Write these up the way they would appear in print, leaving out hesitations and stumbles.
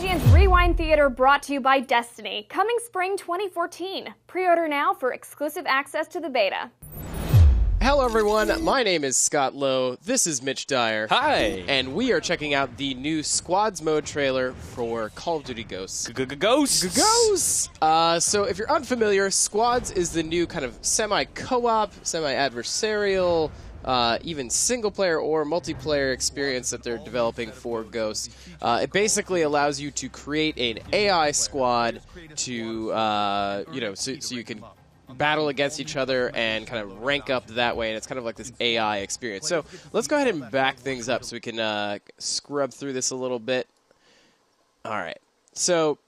IGN's Rewind Theater brought to you by Destiny, coming spring 2014. Pre-order now for exclusive access to the beta. Hello everyone, my name is Scott Lowe, this is Mitch Dyer. Hi! And we are checking out the new Squads mode trailer for Call of Duty Ghosts. Ghosts! So if you're unfamiliar, Squads is the new kind of semi-co-op, semi-adversarial, even single-player or multiplayer experience that they're developing for Ghosts. It basically allows you to create an AI squad to, so you can battle against each other and kind of rank up that way, and it's kind of like this AI experience. So let's go ahead and back things up so we can scrub through this a little bit. All right. So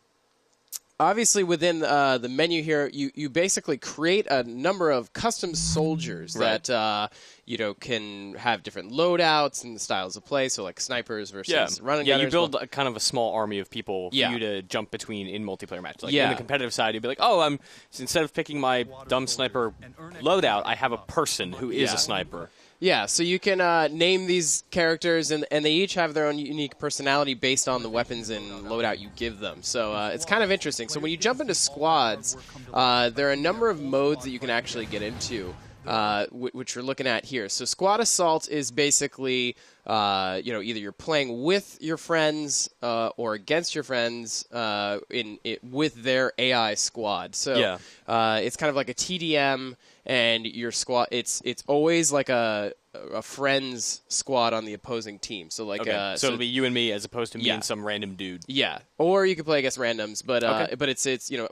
obviously within the menu here, you basically create a number of custom soldiers that can have different loadouts and styles of play, so like snipers versus running gunners. You build kind of a small army of people for you to jump between in multiplayer matches. Like in the competitive side, you'd be like, oh, instead of picking my dumb sniper loadout, I have a person who is a sniper. Yeah, so you can name these characters, and they each have their own unique personality based on the weapons and loadout you give them. So it's kind of interesting. So when you jump into Squads, there are a number of modes that you can actually get into, which we're looking at here. So Squad Assault is basically, either you're playing with your friends or against your friends with their AI squad. So it's kind of like a TDM. And your squad, it's always like a friend's squad on the opposing team. So like, so it'll be you and me as opposed to me and some random dude. Yeah, or you could play against randoms, but it's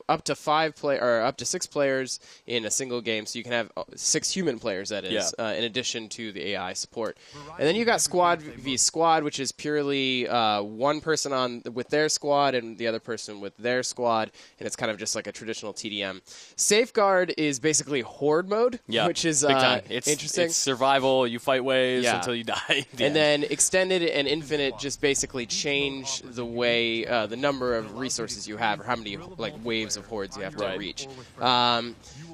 up to up to 6 players in a single game. So you can have 6 human players, that is, in addition to the AI support. And then you got Squad v Squad, which is purely one person with their squad and the other person with their squad, and it's kind of just like a traditional TDM. Safeguard is basically Horde mode, which is interesting. It's survival. You fight waves until you die. And then Extended and Infinite just basically change the way, the number of resources you have, or how many waves of hordes you have to reach.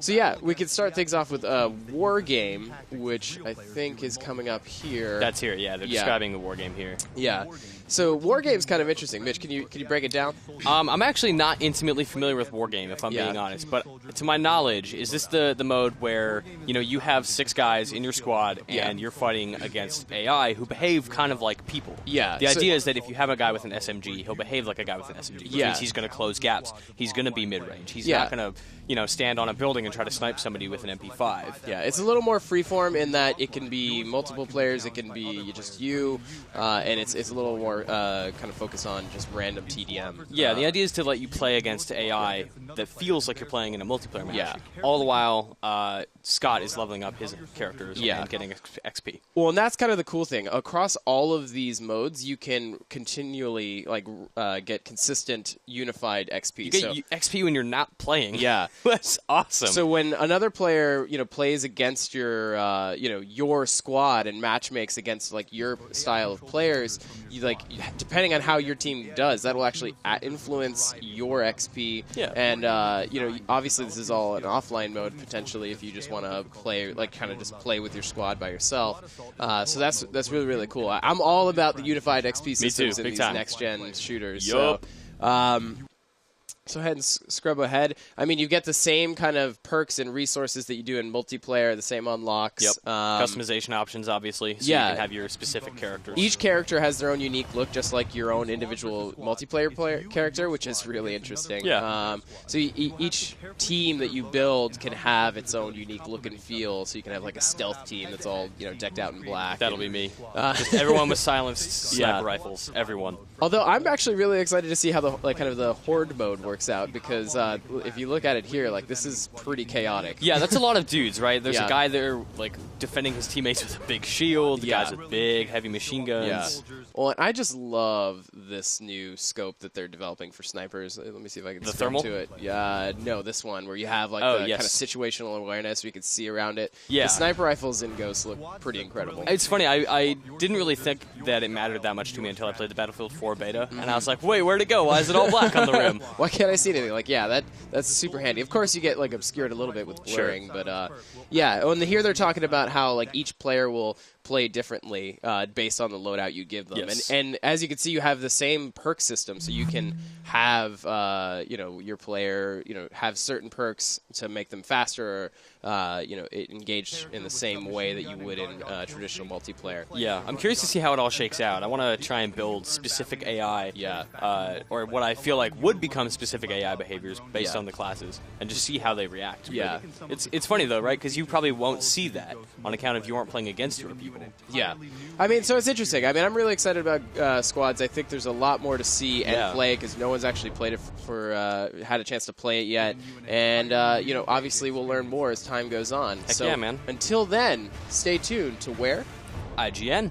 So yeah, we could start things off with a War Game, which I think is coming up here. That's here, yeah. They're describing the War Game here. Yeah. So War Game's kind of interesting. Mitch, can you break it down? I'm actually not intimately familiar with War Game, if I'm being honest. But to my knowledge, is this the mode where you have 6 guys in your squad and you're fighting against AI who behave kind of like people? Yeah. The idea is that if you have a guy with an SMG, he'll behave like a guy with an SMG. Which means he's going to close gaps. He's going to be mid-range. He's not going to stand on a building and try to snipe somebody with an MP5. Yeah, it's a little more freeform in that it can be multiple players, it can be just you, and it's a little more kind of focused on just random TDM. Yeah, the idea is to let you play against AI that feels like you're playing in a multiplayer match. Yeah. All the while, Scott is leveling up his characters and getting XP. Well, and that's kind of the cool thing. Across all of these modes, you can continually get consistent, unified XP. You get XP when you're not playing. Yeah. That's awesome. So when another player, plays against your squad and match makes against your style of players, depending on how your team does, that will actually influence your XP. Yeah. And obviously this is all an offline mode potentially if you just want to play, kind of just play with your squad by yourself. So that's really, really cool. I'm all about the unified XP systems in these next-gen shooters. Yup. So ahead and scrub ahead. I mean, you get the same kind of perks and resources that you do in multiplayer, the same unlocks. Yep. Customization options, obviously, so you can have your specific characters. Each character has their own unique look, just like your own individual multiplayer character, which is really interesting. Yeah. So each team that you build can have its own unique look and feel. So you can have a stealth team that's all decked out in black. That'll be me. Just everyone with silenced sniper rifles. Everyone. Although I'm actually really excited to see how the kind of the horde mode works out, because if you look at it here, this is pretty chaotic. Yeah, that's a lot of dudes, right? There's a guy there defending his teammates with a big shield, the guys with big heavy machine guns. Yeah. Well, and I just love this new scope that they're developing for snipers. Let me see if I can thermal to it. Yeah, no, this one where you have the kind of situational awareness, where you can see around it. Yeah. The sniper rifles in Ghosts look pretty incredible. It's funny, I didn't really think that it mattered that much to me until I played the Battlefield 4 beta, and I was like, wait, where'd it go? Why is it all black on the rim? Why can't can I see anything? Like, yeah, that's super handy. Of course, you get like obscured a little bit with blurring, but yeah. And here they're talking about how like each player will play differently based on the loadout you give them. Yes. And as you can see, you have the same perk system, so you can have your player have certain perks to make them faster, or engage in the same way that you would in traditional multiplayer. Yeah, I'm curious to see how it all shakes out. I want to try and build specific AI, or what I feel like would become specific AI behaviors based on the classes, and just see how they react. Yeah. It's funny though, right? Because you probably won't see that on account of you aren't playing against your people. Yeah. I mean, so it's interesting. I mean, I'm really excited about squads. I think there's a lot more to see and play because no one's actually played it had a chance to play it yet. And, obviously we'll learn more as time goes on. Heck yeah, man. Until then, stay tuned to where? IGN.